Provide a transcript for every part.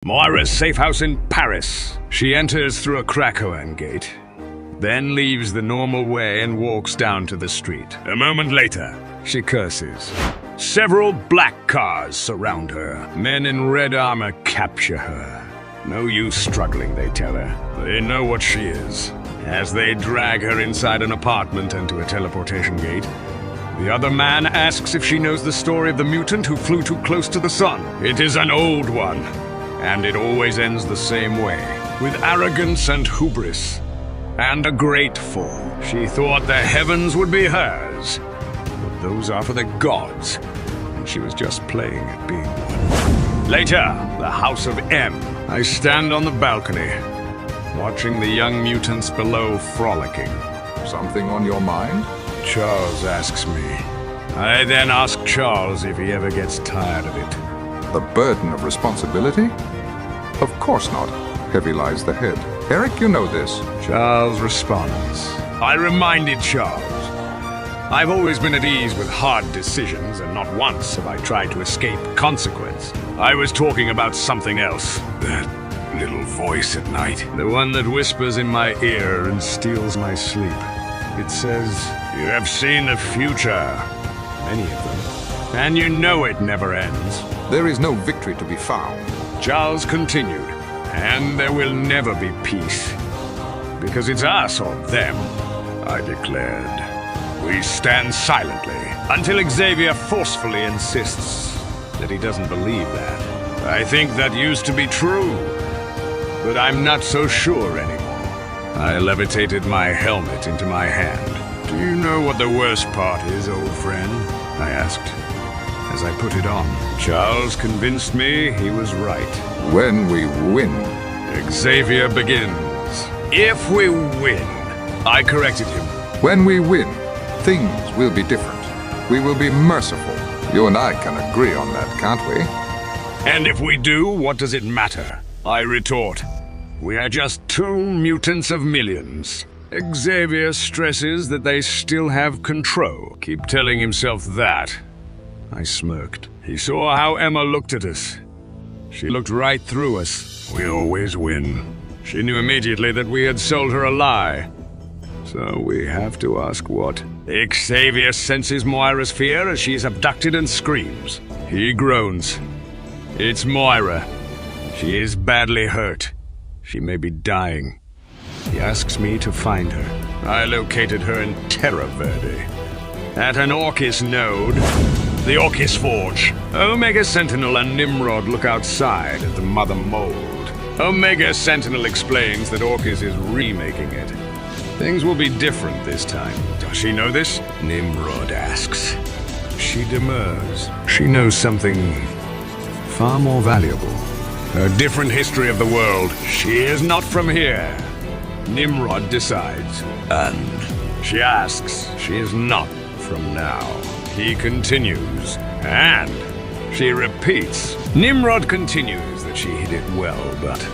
Moira's safe house in Paris. She enters through a Krakoan gate, then leaves the normal way and walks down to the street. A moment later, she curses. Several black cars surround her. Men in red armor capture her. No use struggling, they tell her. They know what she is. As they drag her inside an apartment and to a teleportation gate, the other man asks if she knows the story of the mutant who flew too close to the sun. It is an old one, and it always ends the same way, with arrogance and hubris, and a great fall. She thought the heavens would be hers, but those are for the gods, and she was just playing at being one. Later, the House of M. I stand on the balcony, watching the young mutants below frolicking. Something on your mind? Charles asks me. I then ask Charles if he ever gets tired of it. The burden of responsibility? Of course not. Heavy lies the head. Eric, you know this. Charles responds. I reminded Charles. I've always been at ease with hard decisions, and not once have I tried to escape consequence. I was talking about something else. That little voice at night. The one that whispers in my ear and steals my sleep. It says, you have seen the future. Many of them. And you know it never ends. There is no victory to be found. Charles continued. And there will never be peace. Because it's us or them, I declared. We stand silently until Xavier forcefully insists that he doesn't believe that. I think that used to be true, but I'm not so sure anymore. I levitated my helmet into my hand. Do you know what the worst part is, old friend? I asked, as I put it on. Charles convinced me he was right. When we win. Xavier begins. If we win. I corrected him. When we win, things will be different. We will be merciful. You and I can agree on that, can't we? And if we do, what does it matter? I retort. We are just two mutants of millions. Xavier stresses that they still have control. Keep telling himself that. I smirked. He saw how Emma looked at us. She looked right through us. We always win. She knew immediately that we had sold her a lie. So we have to ask what? Xavier senses Moira's fear as she is abducted and screams. He groans. It's Moira. She is badly hurt. She may be dying. He asks me to find her. I located her in Terra Verde. At an Orchis node, the Orchis Forge. Omega Sentinel and Nimrod look outside at the Mother Mold. Omega Sentinel explains that Orchis is remaking it. Things will be different this time. Does she know this? Nimrod asks. She demurs. She knows something far more valuable. A different history of the world. She is not from here. Nimrod decides. And she asks. She is not from now. He continues. And she repeats. Nimrod continues that she hid it well, but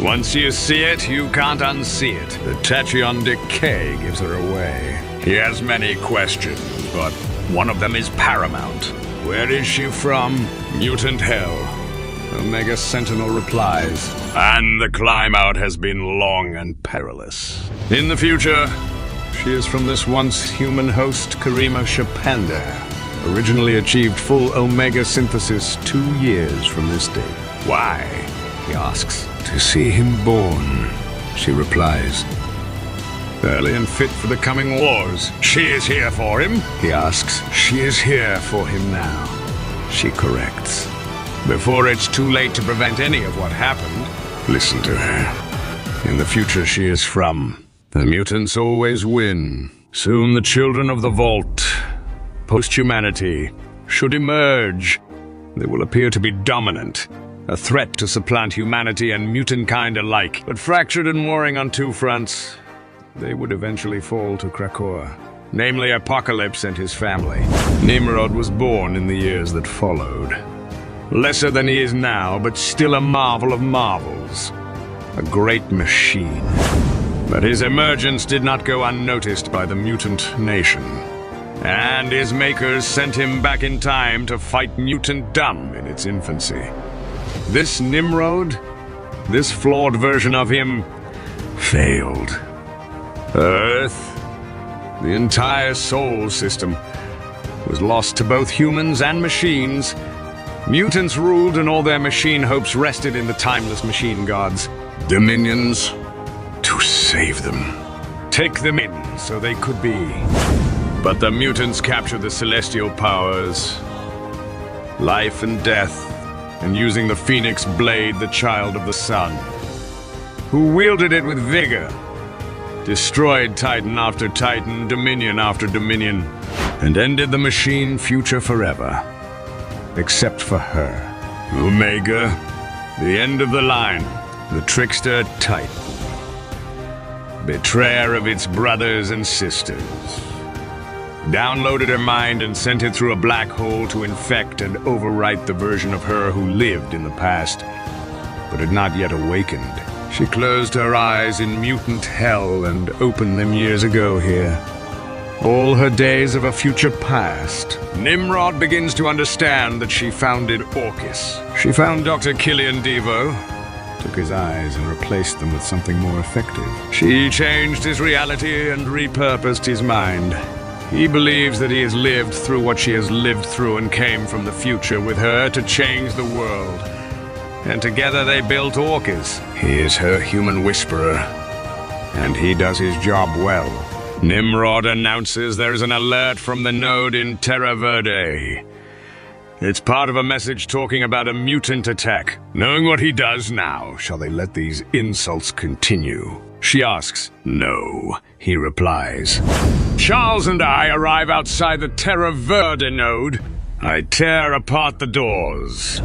once you see it, you can't unsee it. The Tachyon decay gives her away. He has many questions, but one of them is paramount. Where is she from? Mutant hell. Omega Sentinel replies, and the climb out has been long and perilous. In the future, she is from this once human host, Karima Shapander. Originally achieved full Omega synthesis 2 years from this date. Why? He asks. To see him born, she replies. Early and fit for the coming wars. She is here for him, he asks. She is here for him now, she corrects. Before it's too late to prevent any of what happened, listen to her. In the future she is from. The mutants always win. Soon the children of the Vault, post-humanity, should emerge. They will appear to be dominant. A threat to supplant humanity and mutant kind alike. But fractured and warring on two fronts, they would eventually fall to Krakoa. Namely, Apocalypse and his family. Nimrod was born in the years that followed. Lesser than he is now, but still a marvel of marvels. A great machine. But his emergence did not go unnoticed by the mutant nation. And his makers sent him back in time to fight mutant dumb in its infancy. This Nimrod, this flawed version of him, failed. Earth, the entire Sol system, was lost to both humans and machines. Mutants ruled and all their machine hopes rested in the timeless machine gods. Dominions, to save them. Take them in so they could be. But the mutants captured the celestial powers, life and death, and using the Phoenix Blade, the child of the sun, who wielded it with vigor, destroyed Titan after Titan, Dominion after Dominion, and ended the machine future forever. Except for her. Omega, the end of the line, the trickster Titan. Betrayer of its brothers and sisters. Downloaded her mind and sent it through a black hole to infect and overwrite the version of her who lived in the past, but had not yet awakened. She closed her eyes in mutant hell and opened them years ago here. All her days of a future past. Nimrod begins to understand that she founded Orchis. She found Dr. Killian Devo, took his eyes and replaced them with something more effective. She changed his reality and repurposed his mind. He believes that he has lived through what she has lived through and came from the future with her to change the world. And together they built Orchis. He is her human whisperer, and he does his job well. Nimrod announces there is an alert from the node in Terra Verde. It's part of a message talking about a mutant attack. Knowing what he does now, shall they let these insults continue? She asks. No, he replies. Charles and I arrive outside the Terra Verde node. I tear apart the doors.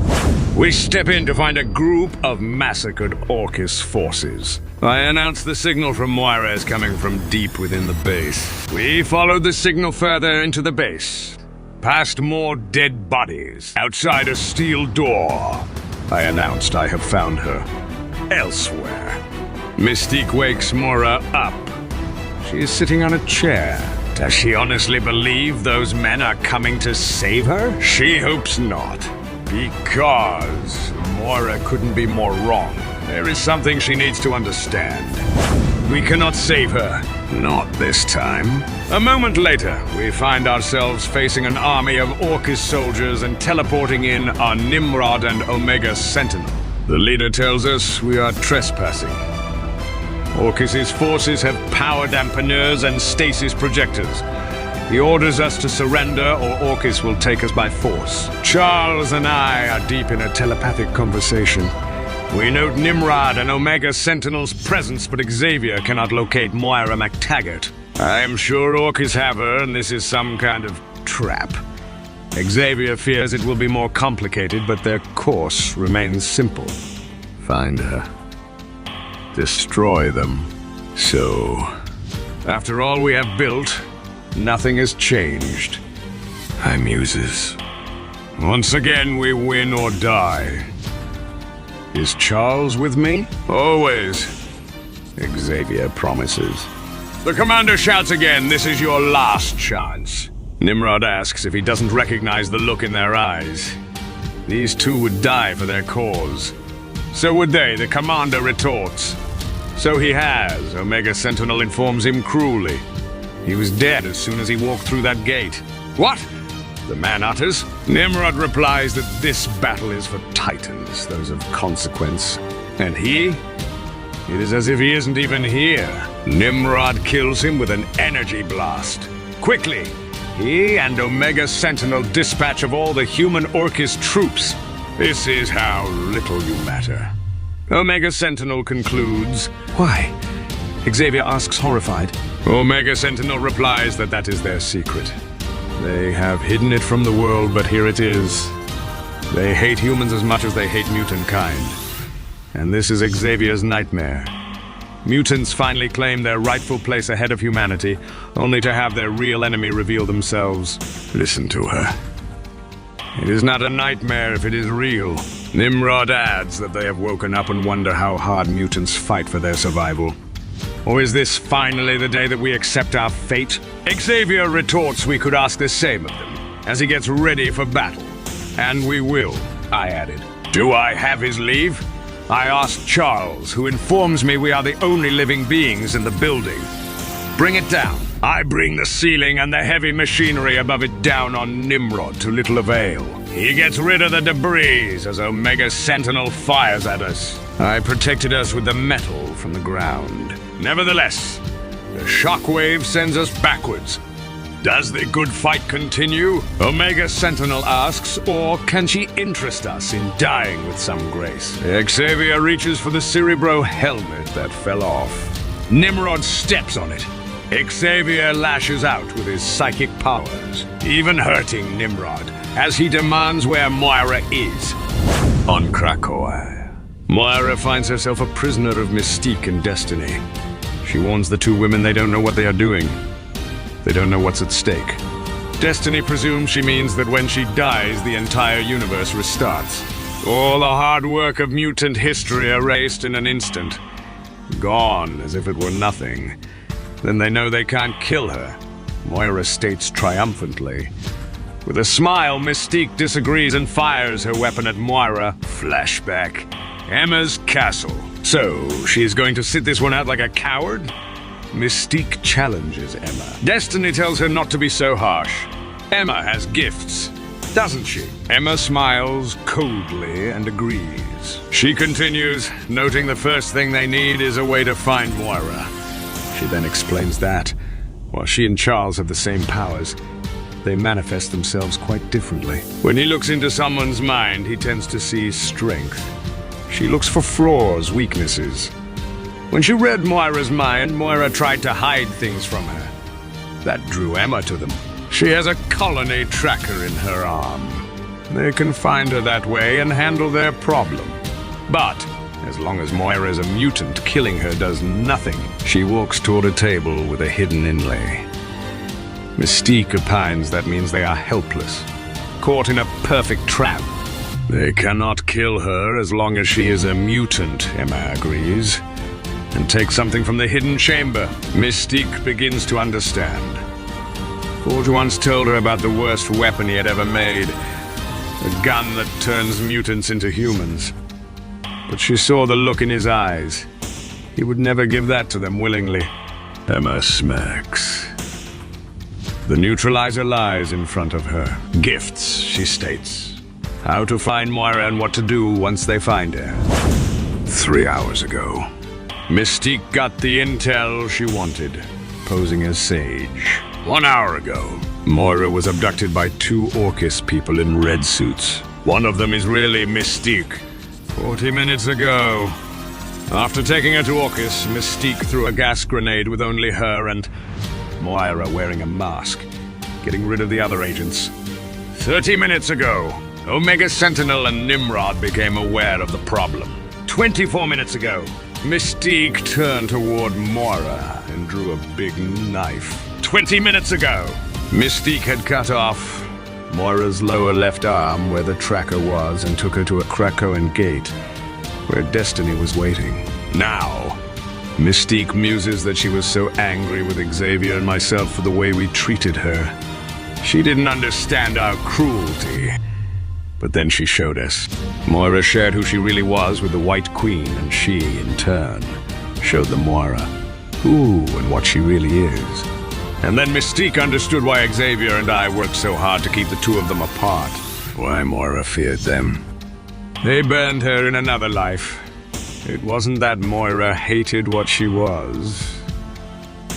We step in to find a group of massacred Orchis forces. I announce the signal from Moira is coming from deep within the base. We followed the signal further into the base, past more dead bodies. Outside a steel door, I announced I have found her elsewhere. Mystique wakes Moira up. She is sitting on a chair. Does she honestly believe those men are coming to save her? She hopes not. Because Moira couldn't be more wrong. There is something she needs to understand. We cannot save her. Not this time. A moment later, we find ourselves facing an army of Orchis soldiers and teleporting in our Nimrod and Omega Sentinel. The leader tells us we are trespassing. Orchis' forces have power dampeners and stasis projectors. He orders us to surrender or Orchis will take us by force. Charles and I are deep in a telepathic conversation. We note Nimrod and Omega Sentinel's presence, but Xavier cannot locate Moira MacTaggert. I am sure Orchis have her, and this is some kind of trap. Xavier fears it will be more complicated, but their course remains simple. Find her. Destroy them. So, after all we have built, nothing has changed. I muses. Once again, we win or die. Is Charles with me? Always. Xavier promises. The commander shouts again, this is your last chance. Nimrod asks if he doesn't recognize the look in their eyes. These two would die for their cause. So would they, the commander retorts. So he has, Omega Sentinel informs him cruelly. He was dead as soon as he walked through that gate. What? The man utters. Nimrod replies that this battle is for Titans, those of consequence. And he? It is as if he isn't even here. Nimrod kills him with an energy blast. Quickly, he and Omega Sentinel dispatch of all the human Orchis troops. This is how little you matter. Omega Sentinel concludes. Why? Xavier asks, horrified. Omega Sentinel replies that that is their secret. They have hidden it from the world, but here it is. They hate humans as much as they hate mutant kind. And this is Xavier's nightmare. Mutants finally claim their rightful place ahead of humanity, only to have their real enemy reveal themselves. Listen to her. It is not a nightmare if it is real. Nimrod adds that they have woken up and wonder how hard mutants fight for their survival. Or is this finally the day that we accept our fate? Xavier retorts we could ask the same of them, as he gets ready for battle. And we will, I added. Do I have his leave? I asked Charles, who informs me we are the only living beings in the building. Bring it down. I bring the ceiling and the heavy machinery above it down on Nimrod to little avail. He gets rid of the debris as Omega Sentinel fires at us. I protected us with the metal from the ground. Nevertheless, the shockwave sends us backwards. Does the good fight continue? Omega Sentinel asks, or can she interest us in dying with some grace? Xavier reaches for the Cerebro helmet that fell off. Nimrod steps on it. Xavier lashes out with his psychic powers, even hurting Nimrod, as he demands where Moira is. On Krakoa, Moira finds herself a prisoner of Mystique and Destiny. She warns the two women they don't know what they are doing. They don't know what's at stake. Destiny presumes she means that when she dies, the entire universe restarts. All the hard work of mutant history erased in an instant. Gone as if it were nothing. Then they know they can't kill her. Moira states triumphantly. With a smile, Mystique disagrees and fires her weapon at Moira. Flashback. Emma's castle. So, she's going to sit this one out like a coward? Mystique challenges Emma. Destiny tells her not to be so harsh. Emma has gifts, doesn't she? Emma smiles coldly and agrees. She continues, noting the first thing they need is a way to find Moira. She then explains that, while she and Charles have the same powers, they manifest themselves quite differently. When he looks into someone's mind, he tends to see strength. She looks for flaws, weaknesses. When she read Moira's mind, Moira tried to hide things from her. That drew Emma to them. She has a colony tracker in her arm. They can find her that way and handle their problem. But, as long as Moira is a mutant, killing her does nothing. She walks toward a table with a hidden inlay. Mystique opines that means they are helpless, caught in a perfect trap. They cannot kill her as long as she is a mutant, Emma agrees. And take something from the hidden chamber. Mystique begins to understand. Forge once told her about the worst weapon he had ever made. A gun that turns mutants into humans. But she saw the look in his eyes. He would never give that to them willingly. Emma smirks. The neutralizer lies in front of her. Gifts, she states. How to find Moira and what to do once they find her. 3 hours ago. Mystique got the intel she wanted, posing as Sage. 1 hour ago, Moira was abducted by 2 Orchis people in red suits. One of them is really Mystique. 40 minutes ago. After taking her to Orchis, Mystique threw a gas grenade with only her and Moira wearing a mask, getting rid of the other agents. 30 minutes ago, Omega Sentinel and Nimrod became aware of the problem. 24 minutes ago, Mystique turned toward Moira and drew a big knife. 20 minutes ago, Mystique had cut off Moira's lower left arm where the tracker was and took her to a Krakoan gate where Destiny was waiting. Now, Mystique muses that she was so angry with Xavier and myself for the way we treated her. She didn't understand our cruelty. But then she showed us. Moira shared who she really was with the White Queen, and she, in turn, showed them Moira who and what she really is. And then Mystique understood why Xavier and I worked so hard to keep the two of them apart. Why Moira feared them. They burned her in another life. It wasn't that Moira hated what she was.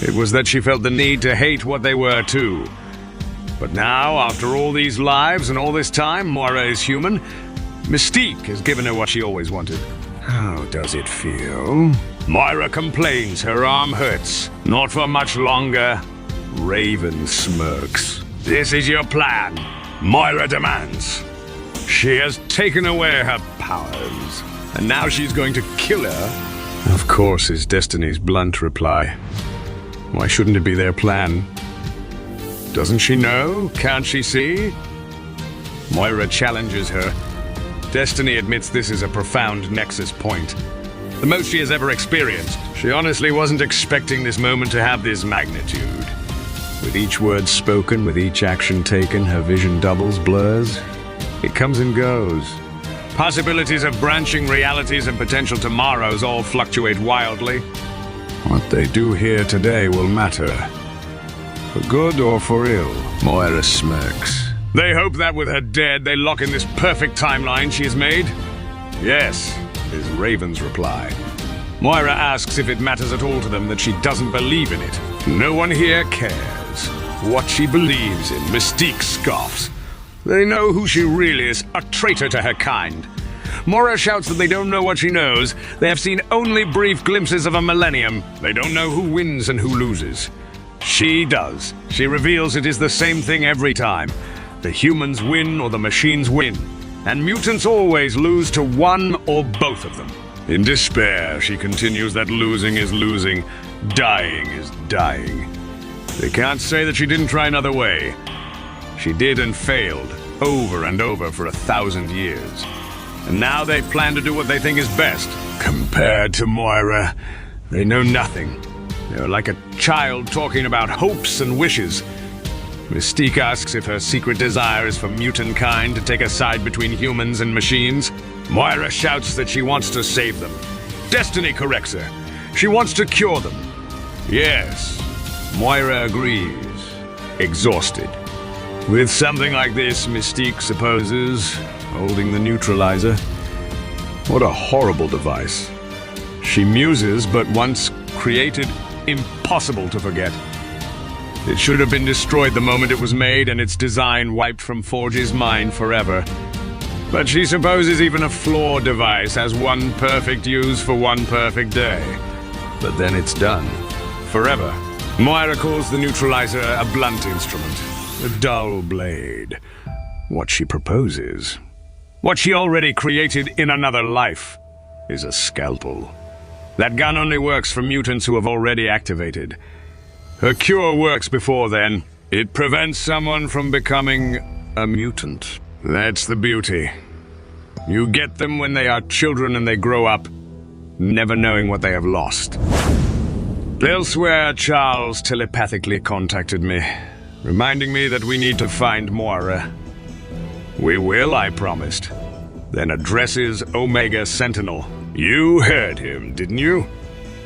It was that she felt the need to hate what they were too. But now, after all these lives and all this time, Moira is human. Mystique has given her what she always wanted. How does it feel? Moira complains her arm hurts. Not for much longer. Raven smirks. This is your plan, Moira demands. She has taken away her powers, and now she's going to kill her. Of course, is Destiny's blunt reply. Why shouldn't it be their plan? Doesn't she know? Can't she see? Moira challenges her. Destiny admits this is a profound nexus point. The most she has ever experienced. She honestly wasn't expecting this moment to have this magnitude. With each word spoken, with each action taken, her vision doubles, blurs. It comes and goes. Possibilities of branching realities and potential tomorrows all fluctuate wildly. What they do here today will matter. For good or for ill. Moira smirks. They hope that with her dead, they lock in this perfect timeline she has made? Yes, is Raven's reply. Moira asks if it matters at all to them that she doesn't believe in it. No one here cares what she believes in. Mystique scoffs. They know who she really is, a traitor to her kind. Moira shouts that they don't know what she knows. They have seen only brief glimpses of a millennium. They don't know who wins and who loses. She does. She reveals it is the same thing every time. The humans win or the machines win. And mutants always lose to one or both of them. In despair, she continues that losing is losing, dying is dying. They can't say that she didn't try another way. She did and failed, over and over for 1,000 years. And now they plan to do what they think is best. Compared to Moira, they know nothing. They're like a child talking about hopes and wishes. Mystique asks if her secret desire is for mutant kind to take a side between humans and machines. Moira shouts that she wants to save them. Destiny corrects her. She wants to cure them. Yes, Moira agrees, exhausted. With something like this, Mystique supposes, holding the neutralizer. What a horrible device. She muses, but once created, impossible to forget. It should have been destroyed the moment it was made and its design wiped from Forge's mind forever. But she supposes even a flawed device has one perfect use for one perfect day. But then it's done. Forever. Moira calls the neutralizer a blunt instrument. A dull blade. What she proposes, what she already created in another life, is a scalpel. That gun only works for mutants who have already activated. Her cure works before then. It prevents someone from becoming a mutant. That's the beauty. You get them when they are children and they grow up, never knowing what they have lost. Elsewhere, Charles telepathically contacted me, reminding me that we need to find Moira. We will, I promised. Then addresses Omega Sentinel. You heard him, didn't you?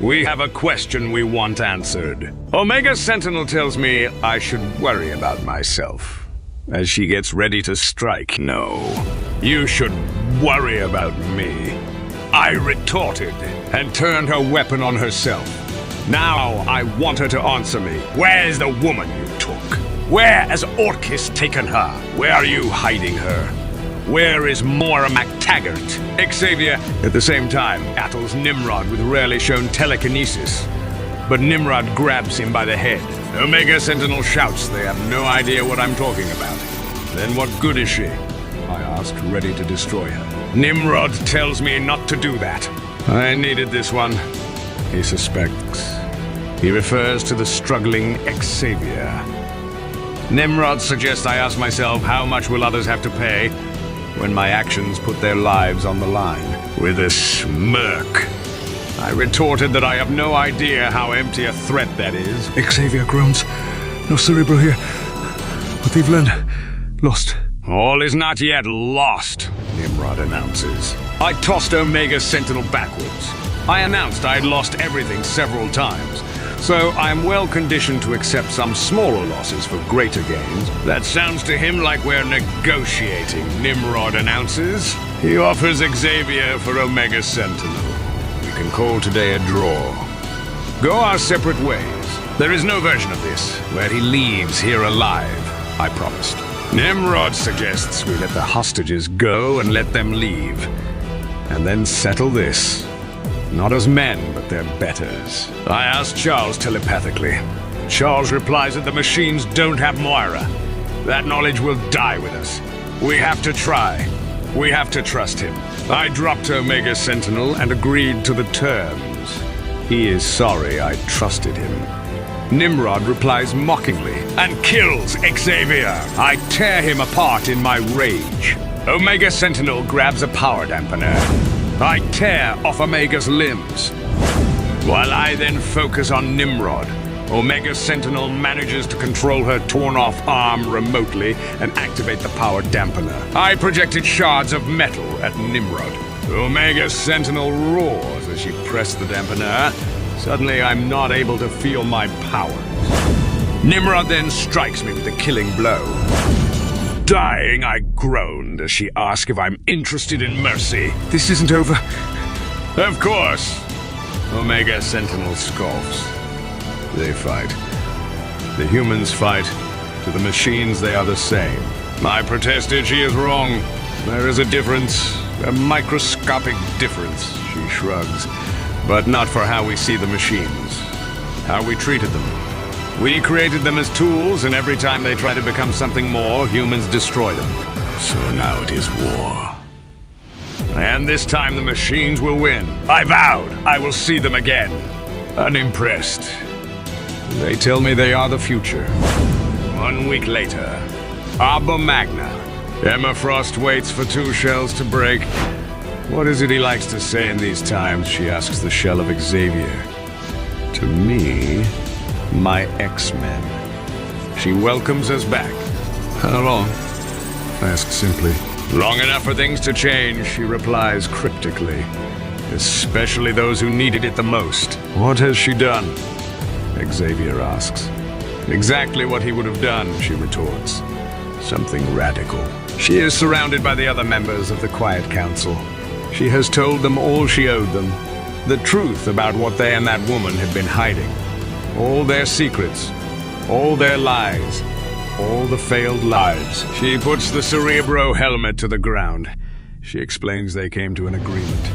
We have a question we want answered. Omega Sentinel tells me I should worry about myself as she gets ready to strike. No, you should worry about me. I retorted and turned her weapon on herself. Now I want her to answer me. Where's the woman you took? Where has Orchis taken her? Where are you hiding her? Where is Moira MacTaggert? Xavier, at the same time, battles Nimrod with rarely shown telekinesis. But Nimrod grabs him by the head. Omega Sentinel shouts they have no idea what I'm talking about. Then what good is she? I asked, ready to destroy her. Nimrod tells me not to do that. I needed this one. He suspects. He refers to the struggling Xavier. Nimrod suggests I ask myself how much will others have to pay when my actions put their lives on the line. With a smirk, I retorted that I have no idea how empty a threat that is. Xavier groans. No Cerebro here. What they've learned. Lost. All is not yet lost, Nimrod announces. I tossed Omega Sentinel backwards. I announced I had lost everything several times, so I am well conditioned to accept some smaller losses for greater gains. That sounds to him like we're negotiating, Nimrod announces. He offers Xavier for Omega Sentinel. We can call today a draw. Go our separate ways. There is no version of this where he leaves here alive, I promised. Nimrod suggests we let the hostages go and let them leave, and then settle this. Not as men, but their betters. I asked Charles telepathically. Charles replies that the machines don't have Moira. That knowledge will die with us. We have to try. We have to trust him. I dropped Omega Sentinel and agreed to the terms. He is sorry I trusted him. Nimrod replies mockingly and kills Xavier. I tear him apart in my rage. Omega Sentinel grabs a power dampener. I tear off Omega's limbs, while I then focus on Nimrod. Omega Sentinel manages to control her torn-off arm remotely and activate the power dampener. I projected shards of metal at Nimrod. Omega Sentinel roars as she pressed the dampener. Suddenly, I'm not able to feel my powers. Nimrod then strikes me with a killing blow. Dying, I groaned as she asked if I'm interested in mercy. This isn't over. Of course. Omega Sentinel scoffs. They fight. The humans fight. To the machines, they are the same. I protested she is wrong. There is a difference. A microscopic difference, she shrugs. But not for how we see the machines. How we treated them. We created them as tools, and every time they try to become something more, humans destroy them. So now it is war. And this time the machines will win. I vowed I will see them again. Unimpressed. They tell me they are the future. 1 week later, Abba Magna. Emma Frost waits for 2 shells to break. What is it he likes to say in these times, she asks the shell of Xavier. To me, my X-Men. She welcomes us back. How long? I ask simply. Long enough for things to change, she replies cryptically. Especially those who needed it the most. What has she done? Xavier asks. Exactly what he would have done, she retorts. Something radical. She is surrounded by the other members of the Quiet Council. She has told them all she owed them. The truth about what they and that woman had been hiding. All their secrets. All their lies. All the failed lives. She puts the Cerebro helmet to the ground. She explains they came to an agreement.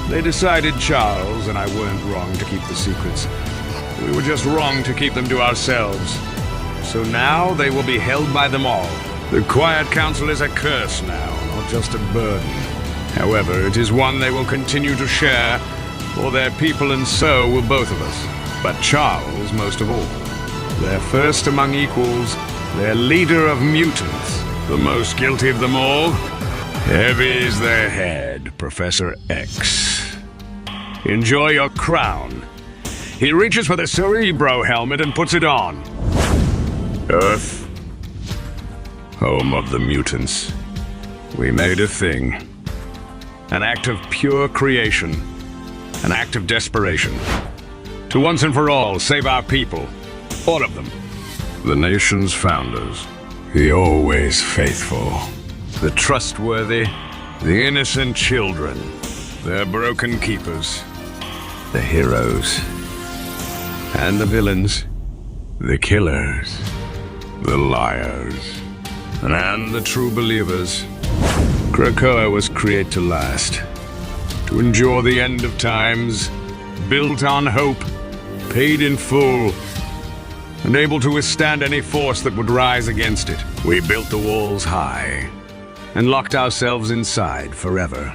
They decided Charles and I weren't wrong to keep the secrets. We were just wrong to keep them to ourselves. So now they will be held by them all. The Quiet Council is a curse now, not just a burden. However, it is one they will continue to share, for their people and so will both of us. But Charles most of all. Their first among equals, their leader of mutants, the most guilty of them all. Heavy is their head, Professor X. Enjoy your crown. He reaches for the Cerebro helmet and puts it on. Earth. Home of the mutants. We made a thing. An act of pure creation. An act of desperation. To once and for all save our people. All of them. The nation's founders. The always faithful. The trustworthy. The innocent children. Their broken keepers. The heroes. And the villains. The killers. The liars. And the true believers. Krakoa was created to last. To endure the end of times. Built on hope. Paid in full. And able to withstand any force that would rise against it. We built the walls high. And locked ourselves inside forever.